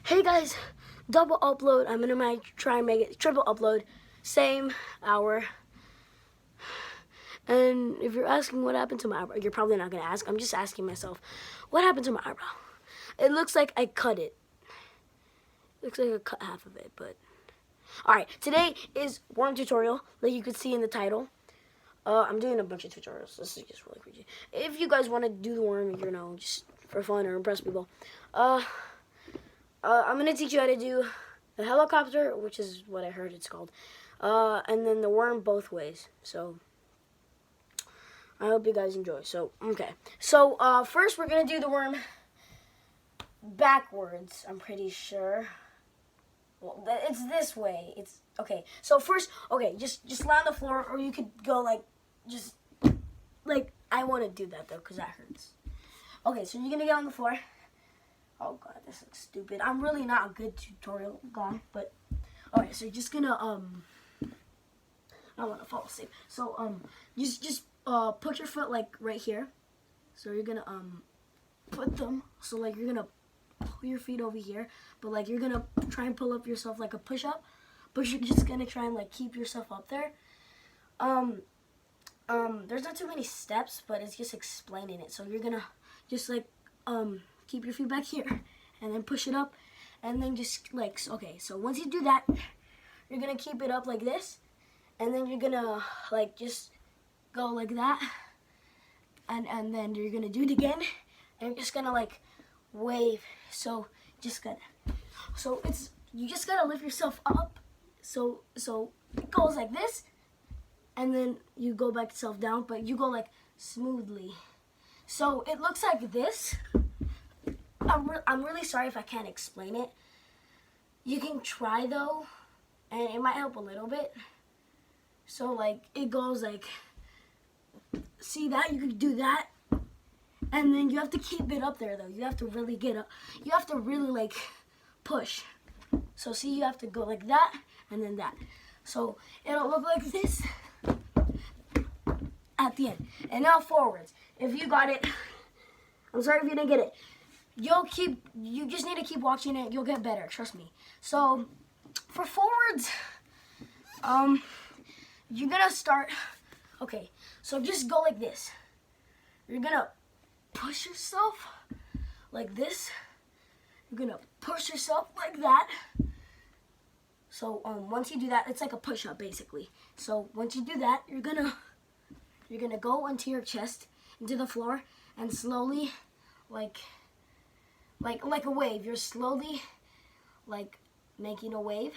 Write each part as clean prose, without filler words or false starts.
Hey guys, double upload. I'm gonna try and make it triple upload, same hour. And if you're asking what happened to my eyebrow, you're probably not gonna ask. I'm just asking myself, what happened to my eyebrow? It looks like I cut it. Looks like I cut half of it, but all right. Today is worm tutorial, like you could see in the title. I'm doing a bunch of tutorials. This is just really crazy. If you guys want to do the worm, just for fun or impress people, I'm gonna teach you how to do the helicopter, which is what I heard it's called, and then the worm both ways. So I hope you guys enjoy. So okay. So first we're gonna do the worm backwards. I'm pretty sure. Well, it's this way. It's okay. So first, okay, just lie on the floor, or you could go like I want to do that though, cause that hurts. Okay, so you're gonna get on the floor. Oh god, this looks stupid. I'm really not a good tutorial guy, but alright, so you're just gonna I want to fall asleep. So just put your foot like right here. So you're gonna put them, so like you're gonna pull your feet over here, but like you're gonna try and pull up yourself like a push-up, but you're just gonna try and like keep yourself up there. There's not too many steps, but it's just explaining it. So you're gonna just like keep your feet back here and then push it up, and then just like, okay, so once you do that, you're gonna keep it up like this, and then you're gonna like just go like that, and then you're gonna do it again, and you're just gonna like wave. So you just gotta lift yourself up, so it goes like this, and then you go back yourself down, but you go like smoothly. So it looks like this. I'm really sorry if I can't explain it. You can try though, and it might help a little bit. So like it goes like, see that? You can do that, and then you have to keep it up there though. You have to really get up. You have to really like push. So see, you have to go like that, and then that. So it'll look like this at the end. And now forwards. If you got it, I'm sorry if you didn't get it. You just need to keep watching it. You'll get better, trust me. So for forwards, you're gonna start, okay, so just go like this. You're gonna push yourself like this. You're gonna push yourself like that. So once you do that, it's like a push-up basically. So once you do that, you're gonna go into your chest, into the floor, and slowly like a wave. You're slowly like making a wave.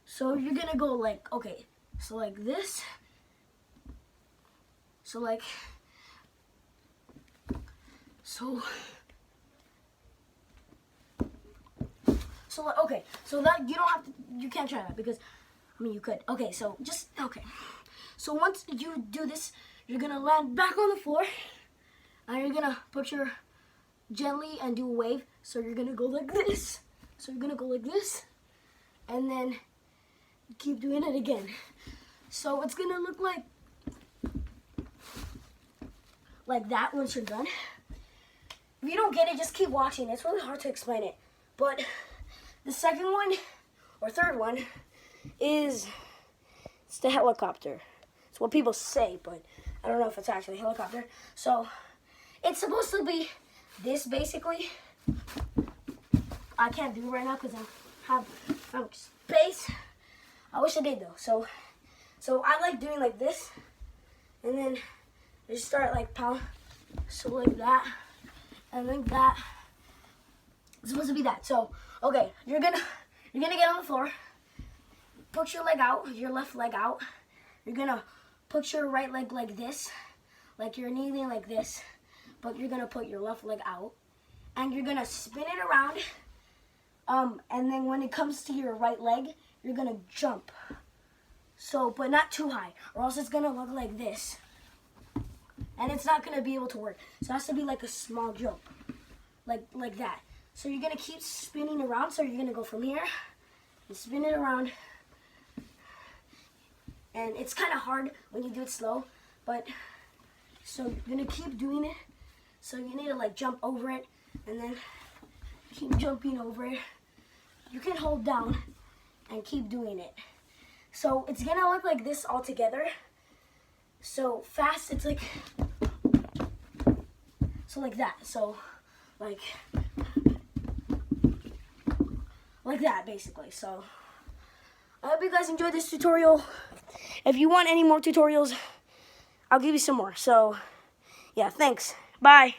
So you're gonna go like, okay, so like this. So like, okay, so that you can't try that because, I mean, you could. Okay, so okay. So once you do this, you're gonna land back on the floor, and you're gonna put your gently and do a wave. So you're gonna go like this. So you're gonna go like this, and then keep doing it again. So it's gonna look like that once you're done. If you don't get it, just keep watching. It's really hard to explain it. But the second one or third one it's the helicopter. It's what people say, but I don't know if it's actually a helicopter. So it's supposed to be this basically. I can't do it right now because I have space. I wish I did though. So I like doing like this, and then just start like pound. So like that, and like that. It's supposed to be that. So okay, you're gonna get on the floor. Put your leg out, your left leg out. You're gonna put your right leg like this, like you're kneeling like this, but you're gonna put your left leg out, and you're gonna spin it around. And then when it comes to your right leg, you're gonna jump. So, but not too high, or else it's gonna look like this, and it's not gonna be able to work. So it has to be like a small jump, like that. So you're gonna keep spinning around. So you're gonna go from here and spin it around. And it's kind of hard when you do it slow, but so you're gonna keep doing it. So you need to like jump over it, and then keep jumping over. You can hold down and keep doing it. So it's gonna look like this all together. So fast, it's like, so like that. So like that basically. So I hope you guys enjoyed this tutorial. If you want any more tutorials, I'll give you some more. So yeah, thanks. Bye.